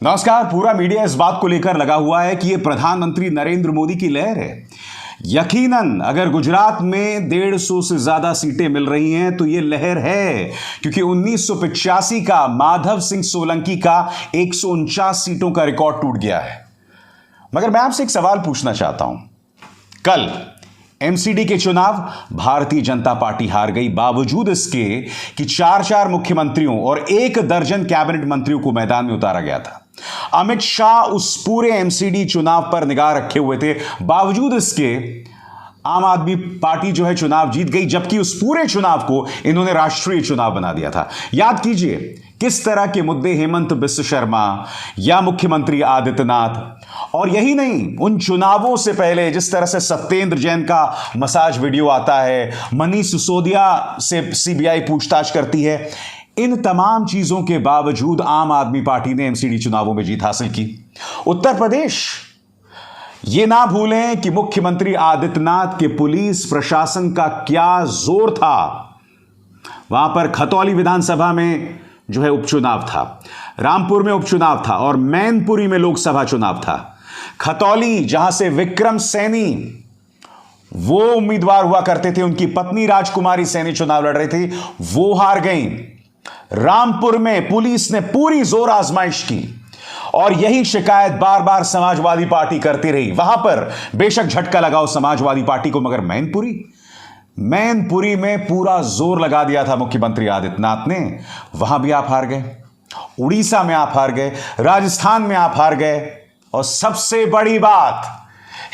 नमस्कार। पूरा मीडिया इस बात को लेकर लगा हुआ है कि यह प्रधानमंत्री नरेंद्र मोदी की लहर है। यकीनन अगर गुजरात में 150 से ज्यादा सीटें मिल रही हैं तो यह लहर है, क्योंकि 1985 का माधव सिंह सोलंकी का 149 सीटों का रिकॉर्ड टूट गया है। मगर मैं आपसे एक सवाल पूछना चाहता हूं। कल एमसीडी के चुनाव भारतीय जनता पार्टी हार गई, बावजूद इसके कि 4 मुख्यमंत्रियों और 1 दर्जन कैबिनेट मंत्रियों को मैदान में उतारा गया था। अमित शाह उस पूरे एमसीडी चुनाव पर निगाह रखे हुए थे, बावजूद इसके आम आदमी पार्टी जो है चुनाव जीत गई, जबकि उस पूरे चुनाव को इन्होंने राष्ट्रीय चुनाव बना दिया था। याद कीजिए किस तरह के मुद्दे हेमंत बिस्व शर्मा या मुख्यमंत्री आदित्यनाथ, और यही नहीं, उन चुनावों से पहले जिस तरह से सत्येंद्र जैन का मसाज वीडियो आता है, मनीष सिसोदिया से सीबीआई पूछताछ करती है, इन तमाम चीजों के बावजूद आम आदमी पार्टी ने एमसीडी चुनावों में जीत हासिल की। उत्तर प्रदेश, यह ना भूलें कि मुख्यमंत्री आदित्यनाथ के पुलिस प्रशासन का क्या जोर था। वहां पर खतौली विधानसभा में जो है उपचुनाव था, रामपुर में उपचुनाव था और मैनपुरी में लोकसभा चुनाव था। खतौली, जहां से विक्रम सैनी वो उम्मीदवार हुआ करते थे, उनकी पत्नी राजकुमारी सैनी चुनाव लड़ रही थी, वो हार गई। रामपुर में पुलिस ने पूरी जोर आजमाइश की और यही शिकायत बार बार समाजवादी पार्टी करती रही। वहां पर बेशक झटका लगाओ समाजवादी पार्टी को, मगर मैनपुरी में पूरा जोर लगा दिया था मुख्यमंत्री आदित्यनाथ ने, वहां भी आप हार गए। उड़ीसा में आप हार गए, राजस्थान में आप हार गए, और सबसे बड़ी बात,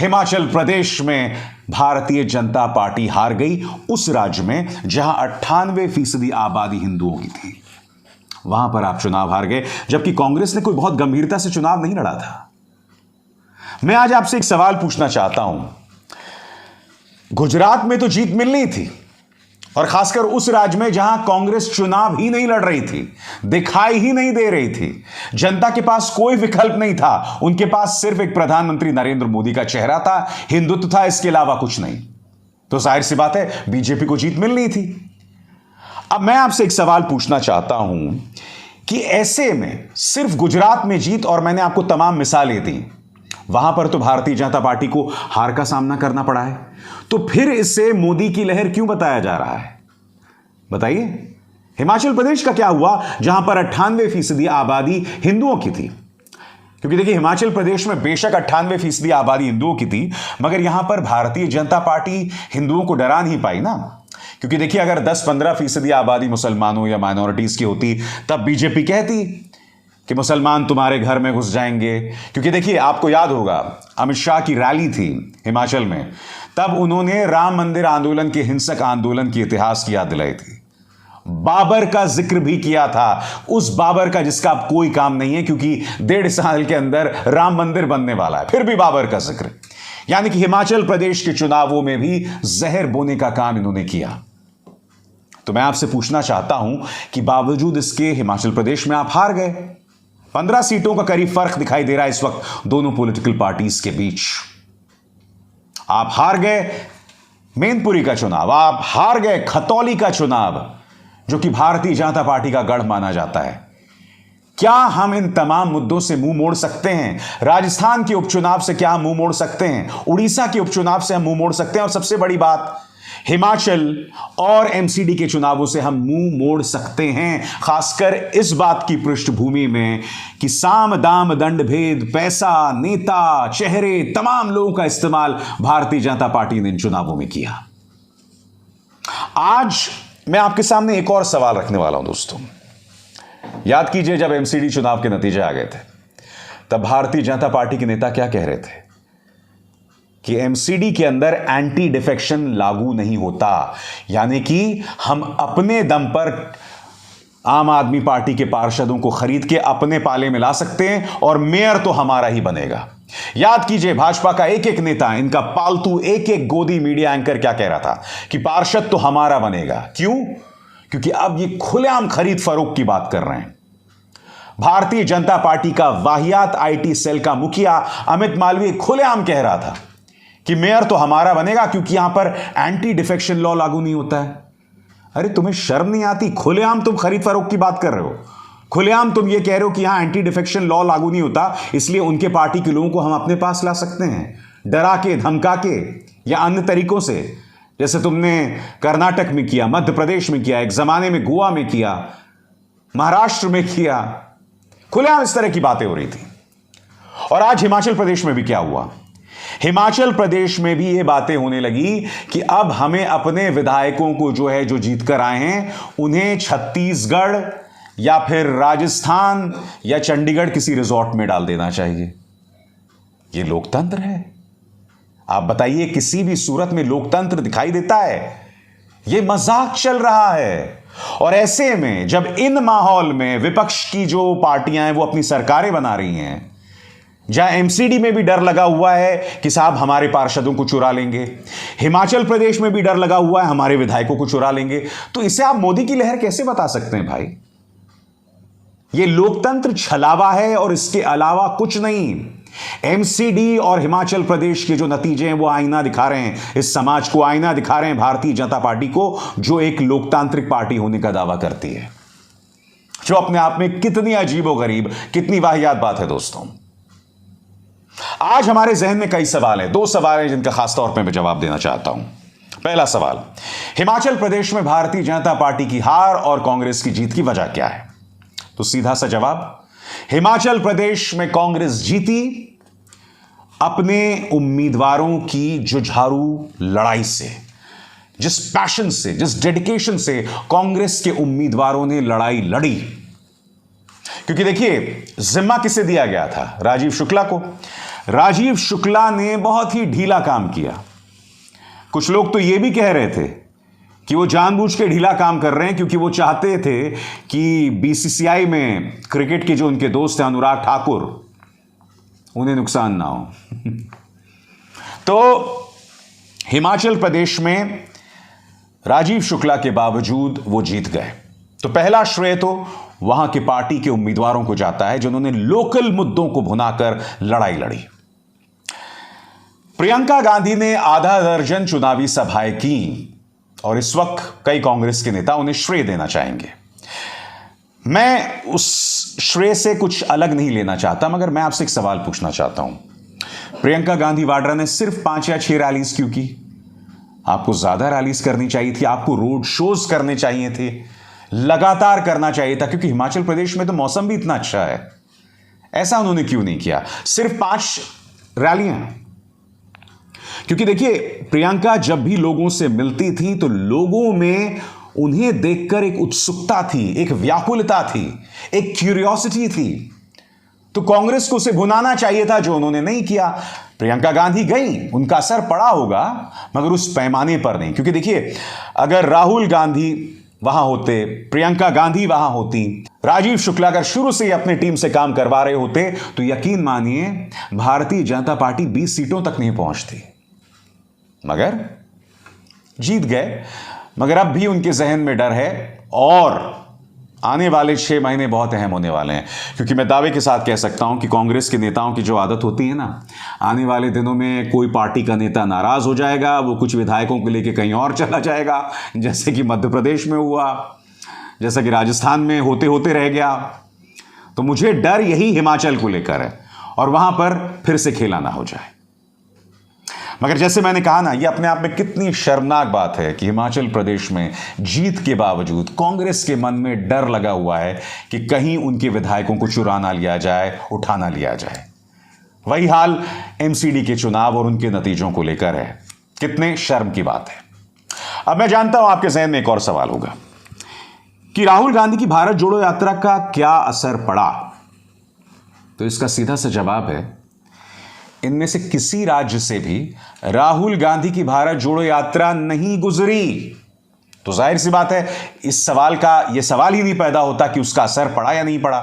हिमाचल प्रदेश में भारतीय जनता पार्टी हार गई, उस राज्य में जहां 98% आबादी हिंदुओं की थी। वहां पर आप चुनाव हार गए, जबकि कांग्रेस ने कोई बहुत गंभीरता से चुनाव नहीं लड़ा था। मैं आज आपसे एक सवाल पूछना चाहता हूं। गुजरात में तो जीत मिलनी थी, और खासकर उस राज्य में जहां कांग्रेस चुनाव ही नहीं लड़ रही थी, दिखाई ही नहीं दे रही थी, जनता के पास कोई विकल्प नहीं था, उनके पास सिर्फ एक प्रधानमंत्री नरेंद्र मोदी का चेहरा था, हिंदुत्व था, इसके अलावा कुछ नहीं। तो जाहिर सी बात है बीजेपी को जीत मिलनी थी। अब मैं आपसे एक सवाल पूछना चाहता हूं कि ऐसे में सिर्फ गुजरात में जीत, और मैंने आपको तमाम मिसालें दी, वहां पर तो भारतीय जनता पार्टी को हार का सामना करना पड़ा है, तो फिर इसे मोदी की लहर क्यों बताया जा रहा है? बताइए। हिमाचल प्रदेश का क्या हुआ, जहां पर 98% आबादी हिंदुओं की थी? क्योंकि देखिए, हिमाचल प्रदेश में बेशक 98% आबादी हिंदुओं की थी, मगर यहां पर भारतीय जनता पार्टी हिंदुओं को डरा नहीं पाई ना। क्योंकि देखिए, अगर 10-15% आबादी मुसलमानों या माइनॉरिटीज की होती, तब बीजेपी कहती कि मुसलमान तुम्हारे घर में घुस जाएंगे। क्योंकि देखिए, आपको याद होगा अमित शाह की रैली थी हिमाचल में, तब उन्होंने राम मंदिर आंदोलन के हिंसक आंदोलन के इतिहास की याद दिलाई थी। बाबर का जिक्र भी किया था, उस बाबर का जिसका अब कोई काम नहीं है, क्योंकि 1.5 साल के अंदर राम मंदिर बनने वाला है, फिर भी बाबर का जिक्र। यानी कि हिमाचल प्रदेश के चुनावों में भी जहर बोने का काम इन्होंने किया। तो मैं आपसे पूछना चाहता हूं कि बावजूद इसके हिमाचल प्रदेश में आप हार गए। 15 सीटों का करीब फर्क दिखाई दे रहा है इस वक्त दोनों पॉलिटिकल पार्टीज के बीच। आप हार गए मैनपुरी का चुनाव, आप हार गए खतौली का चुनाव, जो कि भारतीय जनता पार्टी का गढ़ माना जाता है। क्या हम इन तमाम मुद्दों से मुंह मोड़ सकते हैं? राजस्थान के उपचुनाव से क्या हम मुंह मोड़ सकते हैं? उड़ीसा के उपचुनाव से हम मुंह मोड़ सकते हैं? और सबसे बड़ी बात, हिमाचल और एमसीडी के चुनावों से हम मुंह मोड़ सकते हैं, खासकर इस बात की पृष्ठभूमि में कि साम दाम दंड भेद, पैसा, नेता, चेहरे, तमाम लोगों का इस्तेमाल भारतीय जनता पार्टी ने इन चुनावों में किया। आज मैं आपके सामने एक और सवाल रखने वाला हूं दोस्तों। याद कीजिए, जब एमसीडी चुनाव के नतीजे आ गए थे, तब भारतीय जनता पार्टी के नेता क्या कह रहे थे कि एमसीडी के अंदर एंटी डिफेक्शन लागू नहीं होता, यानी कि हम अपने दम पर आम आदमी पार्टी के पार्षदों को खरीद के अपने पाले में ला सकते हैं और मेयर तो हमारा ही बनेगा। याद कीजिए, भाजपा का एक एक नेता, इनका पालतू एक एक गोदी मीडिया एंकर क्या कह रहा था कि पार्षद तो हमारा बनेगा। क्यों? क्योंकि अब ये खुलेआम खरीद फरोख्त की बात कर रहे हैं। भारतीय जनता पार्टी का वाहियात आईटी सेल का मुखिया अमित मालवीय खुलेआम कह रहा था कि मेयर तो हमारा बनेगा, क्योंकि यहां पर एंटी डिफेक्शन लॉ लागू नहीं होता है। अरे तुम्हें शर्म नहीं आती? खुलेआम तुम खरीद फरोख्त की बात कर रहे हो। खुलेआम तुम ये कह रहे हो कि यहां एंटी डिफेक्शन लॉ लागू नहीं होता, इसलिए उनके पार्टी के लोगों को हम अपने पास ला सकते हैं, डरा के, धमका के या अन्य तरीकों से, जैसे तुमने कर्नाटक में किया, मध्य प्रदेश में किया, एक जमाने में गोवा में किया, महाराष्ट्र में किया। खुलेआम इस तरह की बातें हो रही थी। और आज हिमाचल प्रदेश में भी क्या हुआ? हिमाचल प्रदेश में भी ये बातें होने लगी कि अब हमें अपने विधायकों को जो जीत कर आए हैं, उन्हें छत्तीसगढ़ या फिर राजस्थान या चंडीगढ़ किसी रिजॉर्ट में डाल देना चाहिए। ये लोकतंत्र है? आप बताइए, किसी भी सूरत में लोकतंत्र दिखाई देता है? ये मजाक चल रहा है। और ऐसे में जब इन माहौल में विपक्ष की जो पार्टियां हैं वो अपनी सरकारें बना रही हैं, जहां एमसीडी में भी डर लगा हुआ है कि साहब हमारे पार्षदों को चुरा लेंगे, हिमाचल प्रदेश में भी डर लगा हुआ है हमारे विधायकों को चुरा लेंगे, तो इसे आप मोदी की लहर कैसे बता सकते हैं भाई? ये लोकतंत्र छलावा है और इसके अलावा कुछ नहीं। एमसीडी और हिमाचल प्रदेश के जो नतीजे हैं वो आईना दिखा रहे हैं, इस समाज को आईना दिखा रहे हैं, भारतीय जनता पार्टी को, जो एक लोकतांत्रिक पार्टी होने का दावा करती है, जो अपने आप में कितनी अजीबोगरीब, कितनी वाहियात बात है दोस्तों। आज हमारे जहन में कई सवाल हैं, 2 सवाल हैं जिनका खासतौर पर मैं जवाब देना चाहता हूं। पहला सवाल, हिमाचल प्रदेश में भारतीय जनता पार्टी की हार और कांग्रेस की जीत की वजह क्या है? तो सीधा सा जवाब, हिमाचल प्रदेश में कांग्रेस जीती अपने उम्मीदवारों की जुझारू लड़ाई से, जिस पैशन से, जिस डेडिकेशन से कांग्रेस के उम्मीदवारों ने लड़ाई लड़ी। क्योंकि देखिए, जिम्मा किसे दिया गया था? राजीव शुक्ला को। राजीव शुक्ला ने बहुत ही ढीला काम किया। कुछ लोग तो यह भी कह रहे थे कि वो जानबूझ के ढीला काम कर रहे हैं क्योंकि वो चाहते थे कि बीसीसीआई में क्रिकेट के जो उनके दोस्त हैं अनुराग ठाकुर, उन्हें नुकसान ना हो। तो हिमाचल प्रदेश में राजीव शुक्ला के बावजूद वो जीत गए। तो पहला श्रेय तो वहां के पार्टी के उम्मीदवारों को जाता है जिन्होंने लोकल मुद्दों को भुनाकर लड़ाई लड़ी। प्रियंका गांधी ने आधा दर्जन चुनावी सभाएं की और इस वक्त कई कांग्रेस के नेता उन्हें श्रेय देना चाहेंगे। मैं उस श्रेय से कुछ अलग नहीं लेना चाहता, मगर मैं आपसे एक सवाल पूछना चाहता हूं। प्रियंका गांधी वाड्रा ने सिर्फ 5 या 6 रैलीज क्यों की? आपको ज्यादा रैलीज करनी चाहिए थी, आपको रोड शोज करने चाहिए थे, लगातार करना चाहिए था, क्योंकि हिमाचल प्रदेश में तो मौसम भी इतना अच्छा है। ऐसा उन्होंने क्यों नहीं किया? सिर्फ 5 रैलियां। क्योंकि देखिए, प्रियंका जब भी लोगों से मिलती थी तो लोगों में उन्हें देखकर एक उत्सुकता थी, एक व्याकुलता थी, एक क्यूरियोसिटी थी। तो कांग्रेस को उसे भुनाना चाहिए था, जो उन्होंने नहीं किया। प्रियंका गांधी गई, उनका असर पड़ा होगा, मगर उस पैमाने पर नहीं। क्योंकि देखिए, अगर राहुल गांधी वहां होते, प्रियंका गांधी वहां होती, राजीव शुक्ला अगर शुरू से ही अपनी टीम से काम करवा रहे होते, तो यकीन मानिए भारतीय जनता पार्टी 20 सीटों तक नहीं पहुंचती। मगर जीत गए। मगर अब भी उनके जहन में डर है और आने वाले 6 महीने बहुत अहम होने वाले हैं। क्योंकि मैं दावे के साथ कह सकता हूं कि कांग्रेस के नेताओं की जो आदत होती है ना, आने वाले दिनों में कोई पार्टी का नेता नाराज हो जाएगा, वो कुछ विधायकों को लेकर कहीं और चला जाएगा, जैसे कि मध्य प्रदेश में हुआ, जैसा कि राजस्थान में होते होते रह गया। तो मुझे डर यही हिमाचल को लेकर है और वहां पर फिर से खेला ना हो जाए। मगर जैसे मैंने कहा ना, यह अपने आप में कितनी शर्मनाक बात है कि हिमाचल प्रदेश में जीत के बावजूद कांग्रेस के मन में डर लगा हुआ है कि कहीं उनके विधायकों को चुराना लिया जाए, उठाना लिया जाए। वही हाल एमसीडी के चुनाव और उनके नतीजों को लेकर है। कितने शर्म की बात है। अब मैं जानता हूं आपके जहन में एक और सवाल होगा कि राहुल गांधी की भारत जोड़ो यात्रा का क्या असर पड़ा? तो इसका सीधा सा जवाब है, इनमें से किसी राज्य से भी राहुल गांधी की भारत जोड़ो यात्रा नहीं गुजरी। तो जाहिर सी बात है, इस सवाल का यह सवाल ही नहीं पैदा होता कि उसका असर पड़ा या नहीं पड़ा।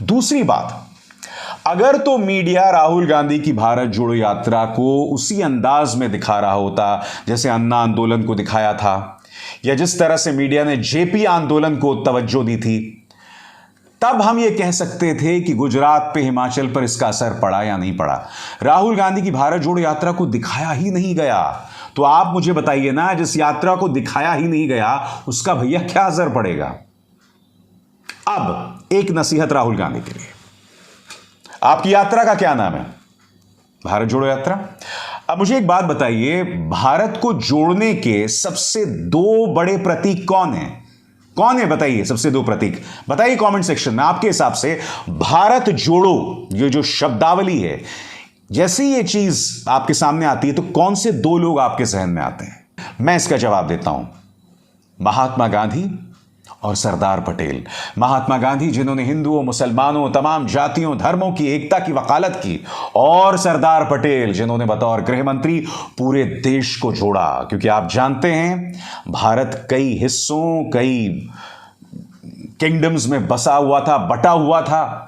दूसरी बात, अगर तो मीडिया राहुल गांधी की भारत जोड़ो यात्रा को उसी अंदाज में दिखा रहा होता जैसे अन्ना आंदोलन को दिखाया था, या जिस तरह से मीडिया ने जेपी आंदोलन को तवज्जो दी थी, तब हम ये कह सकते थे कि गुजरात पे, हिमाचल पर इसका असर पड़ा या नहीं पड़ा। राहुल गांधी की भारत जोड़ो यात्रा को दिखाया ही नहीं गया। तो आप मुझे बताइए ना, जिस यात्रा को दिखाया ही नहीं गया उसका भैया क्या असर पड़ेगा? अब एक नसीहत राहुल गांधी के लिए, आपकी यात्रा का क्या नाम है? भारत जोड़ो यात्रा। अब मुझे एक बात बताइए, भारत को जोड़ने के सबसे दो बड़े प्रतीक कौन है? कौन है बताइए, सबसे दो प्रतीक बताइए कमेंट सेक्शन में। आपके हिसाब से भारत जोड़ो ये जो शब्दावली है, जैसे ये चीज आपके सामने आती है तो कौन से दो लोग आपके जहन में आते हैं? मैं इसका जवाब देता हूं, महात्मा गांधी और सरदार पटेल। महात्मा गांधी जिन्होंने हिंदुओं, मुसलमानों, तमाम जातियों, धर्मों की एकता की वकालत की, और सरदार पटेल जिन्होंने बतौर गृह मंत्री पूरे देश को जोड़ा। क्योंकि आप जानते हैं भारत कई हिस्सों, कई किंगडम्स में बसा हुआ था, बटा हुआ था।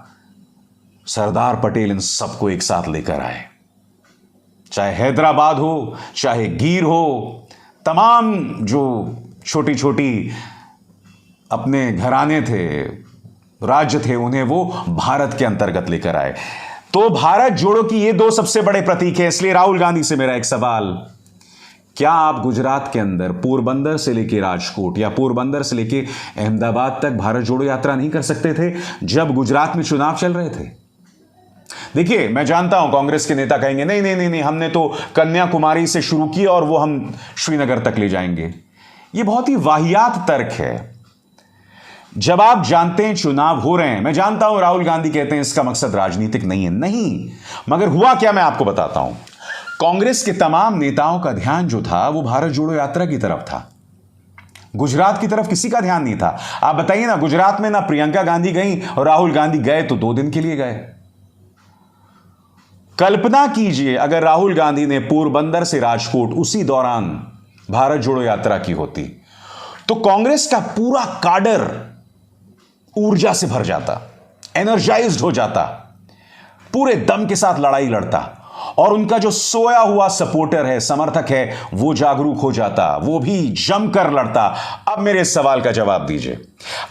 सरदार पटेल इन सबको एक साथ लेकर आए, चाहे हैदराबाद हो, चाहे गीर हो, तमाम जो छोटी छोटी अपने घराने थे, राज्य थे, उन्हें वो भारत के अंतर्गत लेकर आए। तो भारत जोड़ो की ये दो सबसे बड़े प्रतीक है। इसलिए राहुल गांधी से मेरा एक सवाल, क्या आप गुजरात के अंदर पोरबंदर से लेकर राजकोट या पोरबंदर से लेकर अहमदाबाद तक भारत जोड़ो यात्रा नहीं कर सकते थे जब गुजरात में चुनाव चल रहे थे? देखिए, मैं जानता हूं कांग्रेस के नेता कहेंगे नहीं नहीं नहीं नहीं, हमने तो कन्याकुमारी से शुरू की और वो हम श्रीनगर तक ले जाएंगे। ये बहुत ही वाहियात तर्क है। जब आप जानते हैं चुनाव हो रहे हैं, मैं जानता हूं राहुल गांधी कहते हैं इसका मकसद राजनीतिक नहीं है, नहीं, मगर हुआ क्या मैं आपको बताता हूं। कांग्रेस के तमाम नेताओं का ध्यान जो था वो भारत जोड़ो यात्रा की तरफ था, गुजरात की तरफ किसी का ध्यान नहीं था। आप बताइए ना, गुजरात में ना प्रियंका गांधी गई और राहुल गांधी गए तो 2 दिन के लिए गए। कल्पना कीजिए अगर राहुल गांधी ने पोरबंदर से राजकोट उसी दौरान भारत जोड़ो यात्रा की होती तो कांग्रेस का पूरा काडर ऊर्जा से भर जाता, एनर्जाइज्ड हो जाता, पूरे दम के साथ लड़ाई लड़ता, और उनका जो सोया हुआ सपोर्टर है, समर्थक है, वो जागरूक हो जाता, वो भी जमकर लड़ता। अब मेरे सवाल का जवाब दीजिए,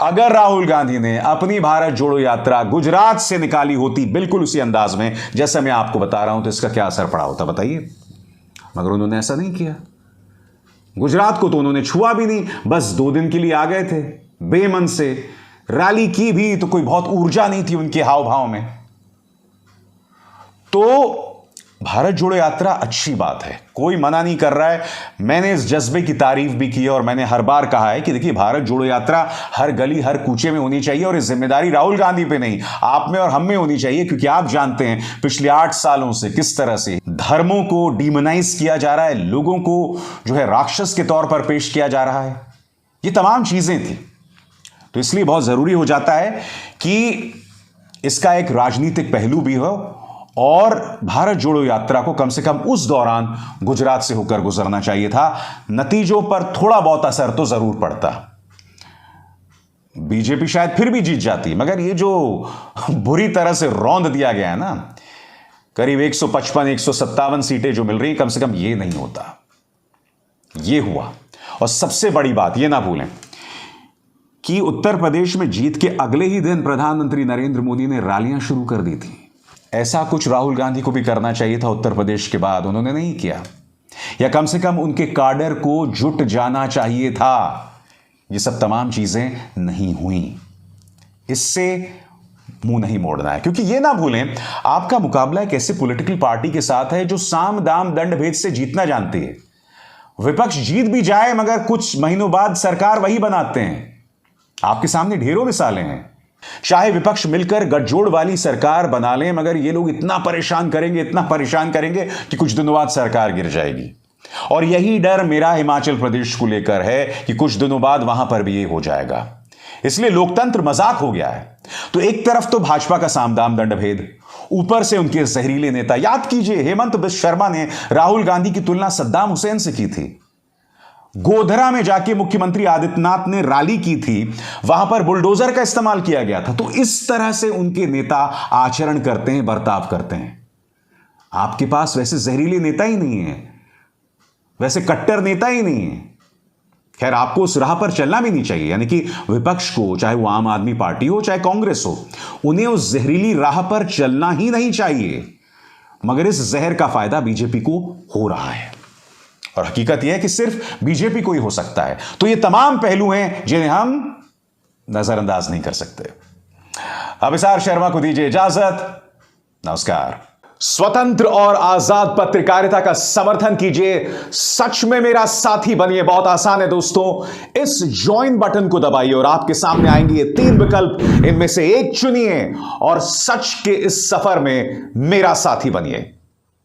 अगर राहुल गांधी ने अपनी भारत जोड़ो यात्रा गुजरात से निकाली होती बिल्कुल उसी अंदाज में जैसे मैं आपको बता रहा हूं, तो इसका क्या असर पड़ा होता बताइए? मगर उन्होंने ऐसा नहीं किया। गुजरात को तो उन्होंने छुआ भी नहीं, बस 2 दिन के लिए आ गए थे बेमन से। रैली की भी तो कोई बहुत ऊर्जा नहीं थी उनके हाव भाव में। तो भारत जोड़ो यात्रा अच्छी बात है, कोई मना नहीं कर रहा है। मैंने इस जज्बे की तारीफ भी की और मैंने हर बार कहा है कि देखिए, भारत जोड़ो यात्रा हर गली हर कूचे में होनी चाहिए, और इस जिम्मेदारी राहुल गांधी पे नहीं, आप में और हम में होनी चाहिए। क्योंकि आप जानते हैं पिछले 8 सालों से किस तरह से धर्मों को डिमोनाइज किया जा रहा है, लोगों को जो है राक्षस के तौर पर पेश किया जा रहा है, ये तमाम चीजें थी। तो इसलिए बहुत जरूरी हो जाता है कि इसका एक राजनीतिक पहलू भी हो, और भारत जोड़ो यात्रा को कम से कम उस दौरान गुजरात से होकर गुजरना चाहिए था। नतीजों पर थोड़ा बहुत असर तो जरूर पड़ता, बीजेपी शायद फिर भी जीत जाती, मगर ये जो बुरी तरह से रौंद दिया गया है ना, करीब 155-157 सीटें जो मिल रही, कम से कम ये नहीं होता। ये हुआ। और सबसे बड़ी बात ये ना भूलें कि उत्तर प्रदेश में जीत के अगले ही दिन प्रधानमंत्री नरेंद्र मोदी ने रैलियां शुरू कर दी थी। ऐसा कुछ राहुल गांधी को भी करना चाहिए था उत्तर प्रदेश के बाद, उन्होंने नहीं किया, या कम से कम उनके काडर को जुट जाना चाहिए था। ये सब तमाम चीजें नहीं हुई, इससे मुंह नहीं मोड़ना है। क्योंकि ये ना भूलें, आपका मुकाबला एक ऐसे पॉलिटिकल पार्टी के साथ है जो साम दाम दंड भेद से जीतना जानती है। विपक्ष जीत भी जाए मगर कुछ महीनों बाद सरकार वही बनाते हैं। आपके सामने ढेरों मिसालें हैं। चाहे विपक्ष मिलकर गठजोड़ वाली सरकार बना लें, मगर ये लोग इतना परेशान करेंगे, इतना परेशान करेंगे कि कुछ दिनों बाद सरकार गिर जाएगी। और यही डर मेरा हिमाचल प्रदेश को लेकर है कि कुछ दिनों बाद वहां पर भी ये हो जाएगा। इसलिए लोकतंत्र मजाक हो गया है। तो एक तरफ तो भाजपा का सामदाम दंड भेद, ऊपर से उनके जहरीले नेता। याद कीजिए, हेमंत बिश्व शर्मा ने राहुल गांधी की तुलना सद्दाम हुसैन से की थी। गोधरा में जाके मुख्यमंत्री आदित्यनाथ ने रैली की थी, वहां पर बुलडोजर का इस्तेमाल किया गया था। तो इस तरह से उनके नेता आचरण करते हैं, बर्ताव करते हैं। आपके पास वैसे जहरीले नेता ही नहीं है, वैसे कट्टर नेता ही नहीं है। खैर, आपको उस राह पर चलना भी नहीं चाहिए, यानी कि विपक्ष को, चाहे वो आम आदमी पार्टी हो चाहे कांग्रेस हो, उन्हें उस जहरीली राह पर चलना ही नहीं चाहिए। मगर इस जहर का फायदा बीजेपी को हो रहा है, और हकीकत यह है कि सिर्फ बीजेपी को ही हो सकता है। तो ये तमाम पहलू हैं जिन्हें हम नजरअंदाज नहीं कर सकते। अभिसार शर्मा को दीजिए इजाजत। नमस्कार। स्वतंत्र और आजाद पत्रकारिता का समर्थन कीजिए, सच में मेरा साथी बनिए। बहुत आसान है दोस्तों, इस ज्वाइन बटन को दबाइए और आपके सामने आएंगे ये 3 विकल्प, इनमें से एक चुनिए और सच के इस सफर में मेरा साथी बनिए।